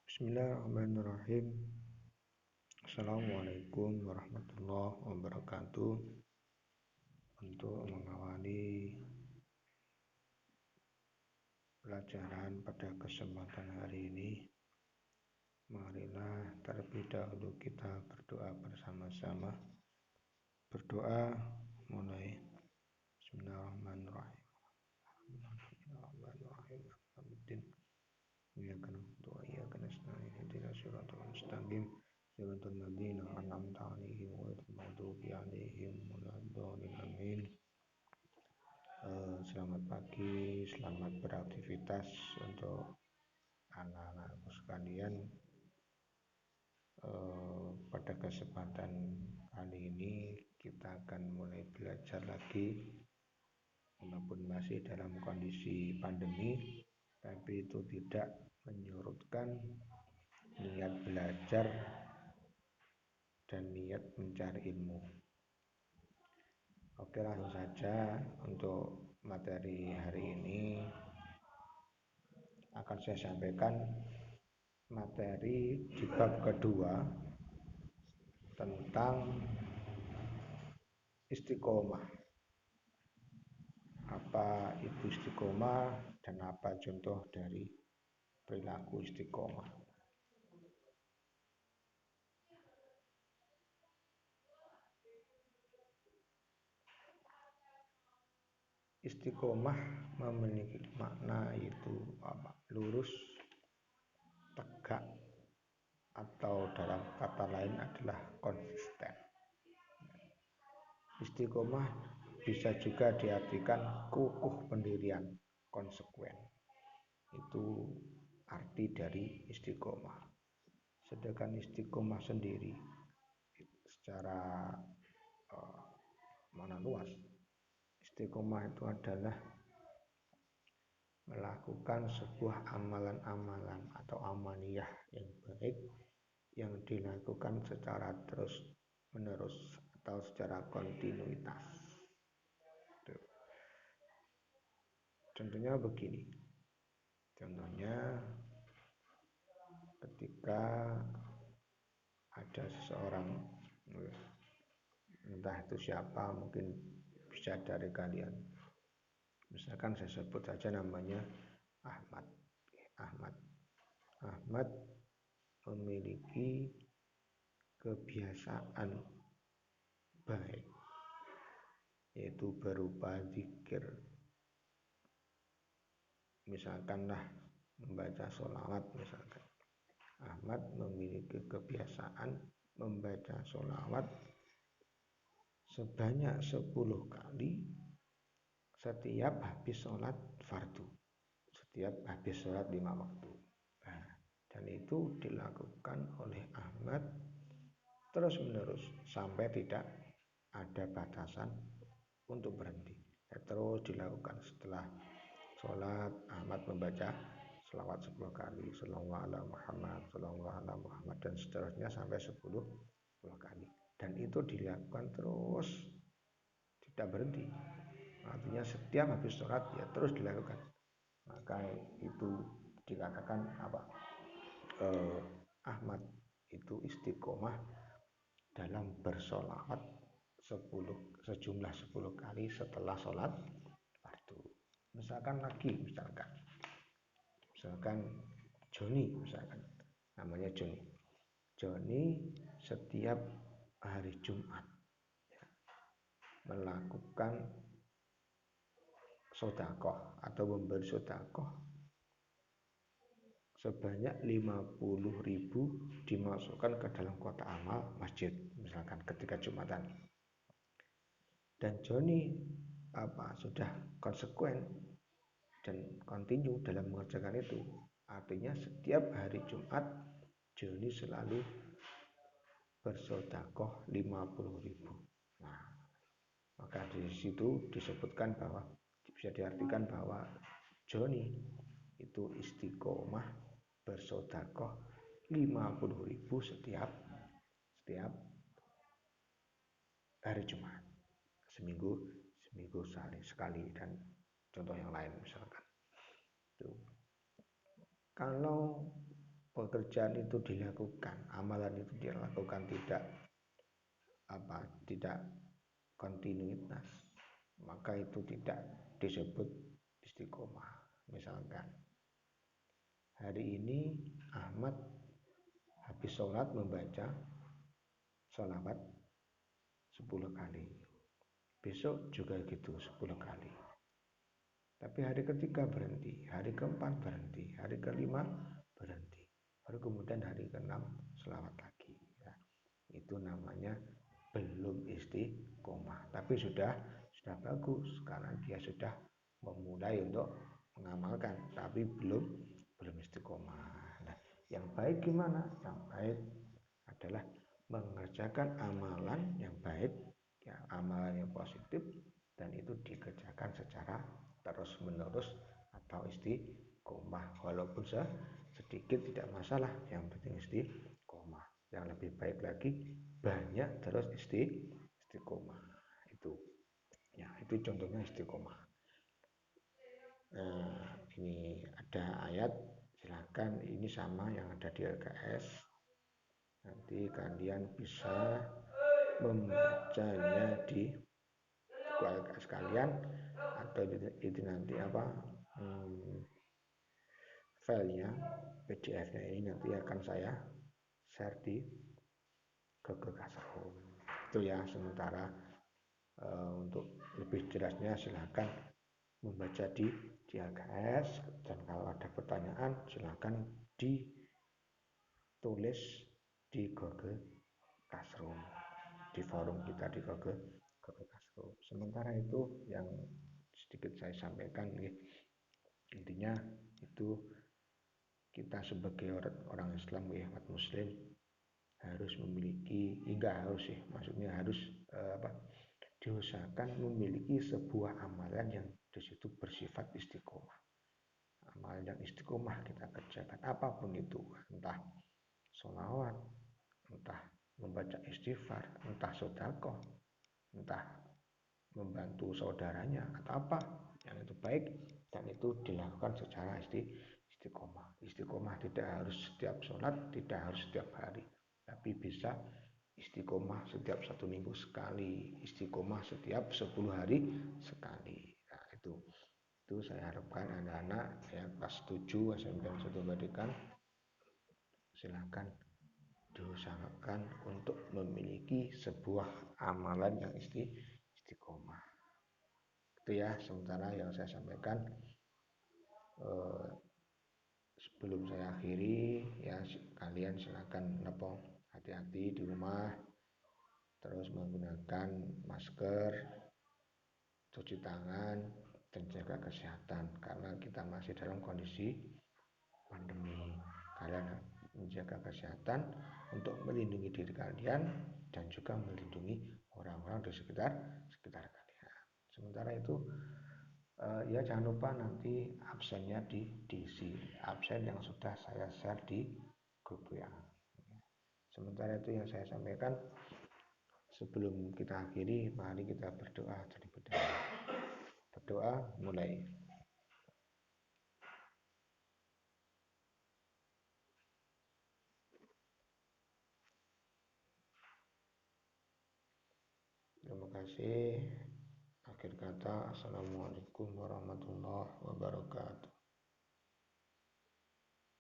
Bismillahirrahmanirrahim. Assalamualaikum warahmatullahi wabarakatuh. Untuk mengawali pelajaran pada kesempatan hari ini, marilah terlebih dahulu kita berdoa bersama-sama. Berdoa mulai. Bismillahirrahmanirrahim. Bismillahirrahmanirrahim. Amin. Iyyaka na'budu wa iyyaka nasta'in ihdinas siratal mustaqim siratal ladzina an'amta 'alaihim ghairil maghdubi 'alaihim waladdallin amin. Selamat pagi, selamat beraktivitas untuk anak-anakku sekalian. Pada kesempatan kali ini kita akan mulai belajar lagi, walaupun masih dalam kondisi pandemi, tapi itu tidak menyurutkan niat belajar dan niat mencari ilmu. Oke, langsung saja untuk materi hari ini akan saya sampaikan materi di bab kedua tentang istiqomah. Apa itu istiqomah dan apa contoh dari perilaku istiqomah. Istiqomah memiliki makna yaitu lurus, tegak, atau dalam kata lain adalah konsisten. Istiqomah bisa juga diartikan kukuh pendirian, konsekuen. Itu arti dari istiqomah. Sedangkan istiqomah sendiri secara makna luas, istiqomah itu adalah melakukan sebuah amalan-amalan atau amaliyah yang baik yang dilakukan secara terus-menerus atau secara kontinuitas. Contohnya begini. Contohnya ketika ada seseorang, entah itu siapa, mungkin bisa dari kalian. Misalkan saya sebut saja namanya Ahmad. Ahmad memiliki kebiasaan baik, yaitu berupa zikir. Misalkanlah membaca sholawat misalkan. Ahmad memiliki kebiasaan membaca sholawat sebanyak 10 kali setiap habis sholat fardu, setiap habis sholat 5 waktu. Dan itu dilakukan oleh Ahmad terus menerus sampai tidak ada batasan untuk berhenti. Terus dilakukan. Setelah sholat, Ahmad membaca selawat 10 kali, Shallallahu ala Muhammad, Shallallahu ala Muhammad, dan seterusnya sampai 10 kali. Dan itu dilakukan terus, tidak berhenti. Artinya setiap habis sholat ya terus dilakukan. Maka itu dikatakan Ahmad itu istiqomah dalam bersolawat sejumlah 10 kali setelah sholat fardu. Misalkan Joni, misalkan namanya Joni setiap hari Jumat melakukan sedekah atau memberi sedekah sebanyak 50.000 dimasukkan ke dalam kotak amal masjid, misalkan ketika Jumatan. Dan Joni sudah konsekuen dan kontinu dalam mengerjakan itu. Artinya setiap hari Jumat Joni selalu bersedekah 50.000. Nah, maka di situ disebutkan bahwa bisa diartikan bahwa Joni itu istiqomah bersedekah 50.000 setiap hari Jumat, seminggu sekali, dan contoh yang lain misalkan. Kalau pekerjaan itu dilakukan, amalan itu dilakukan tidak kontinuitas, maka itu tidak disebut istiqomah. Misalkan hari ini Ahmad habis sholat membaca sholawat 10 kali, besok juga gitu 10 kali, tapi hari ketiga berhenti, hari keempat berhenti, hari kelima berhenti, baru kemudian hari keenam sholawat lagi ya. Itu namanya belum istiqomah, tapi sudah bagus karena dia sudah memulai untuk mengamalkan, tapi belum istiqomah. Nah, yang baik gimana? Yang baik adalah mengerjakan amalan yang baik, ya, amalan yang positif, dan itu dikerjakan secara terus menerus atau istiqomah, walaupun sedikit tidak masalah, yang penting istiqomah. Yang lebih baik lagi banyak terus istiqomah. Itu ya, itu contohnya istiqomah. Nah, ini ada ayat, silahkan, ini sama yang ada di LKS, nanti kalian bisa membacanya di buku LKS kalian, atau itu nanti filenya, PDF-nya ini nanti akan saya share di Google Classroom. Itu ya sementara. Untuk lebih jelasnya silahkan membaca di LKS, dan kalau ada pertanyaan silahkan ditulis di Google Classroom, di forum kita di Google Classroom. Sementara itu yang sedikit saya sampaikan, intinya itu kita sebagai orang Islam, umat Muslim, harus memiliki, enggak harus sih, maksudnya harus diusahakan memiliki sebuah amalan yang disitu bersifat istiqomah. Amalan yang istiqomah kita kerjakan apapun itu, entah sholawat, entah membaca istighfar, entah sedekah, entah membantu saudaranya, atau apa yang itu baik, dan itu dilakukan secara istiqomah. Istiqomah tidak harus setiap sholat, tidak harus setiap hari, tapi bisa istiqomah setiap 1 minggu sekali, istiqomah setiap 10 hari sekali. Nah, itu saya harapkan anak-anak yang kelas 7 SMP 1 Pendidikan silahkan diusahakan untuk memiliki sebuah amalan yang istiqomah. Itu ya sementara yang saya sampaikan. Sebelum saya akhiri, ya kalian silakan hati-hati di rumah, terus menggunakan masker, cuci tangan, dan jaga kesehatan karena kita masih dalam kondisi pandemi. Kalian menjaga kesehatan untuk melindungi diri kalian dan juga melindungi orang-orang di sekitar kalian. Sementara itu ya jangan lupa nanti absennya diisi, absen yang sudah saya share di grup WA. Sementara itu yang saya sampaikan. Sebelum kita akhiri, mari kita berdoa terlebih dahulu. Berdoa mulai. Terima kasih. Akhir kata, Assalamualaikum warahmatullahi wabarakatuh.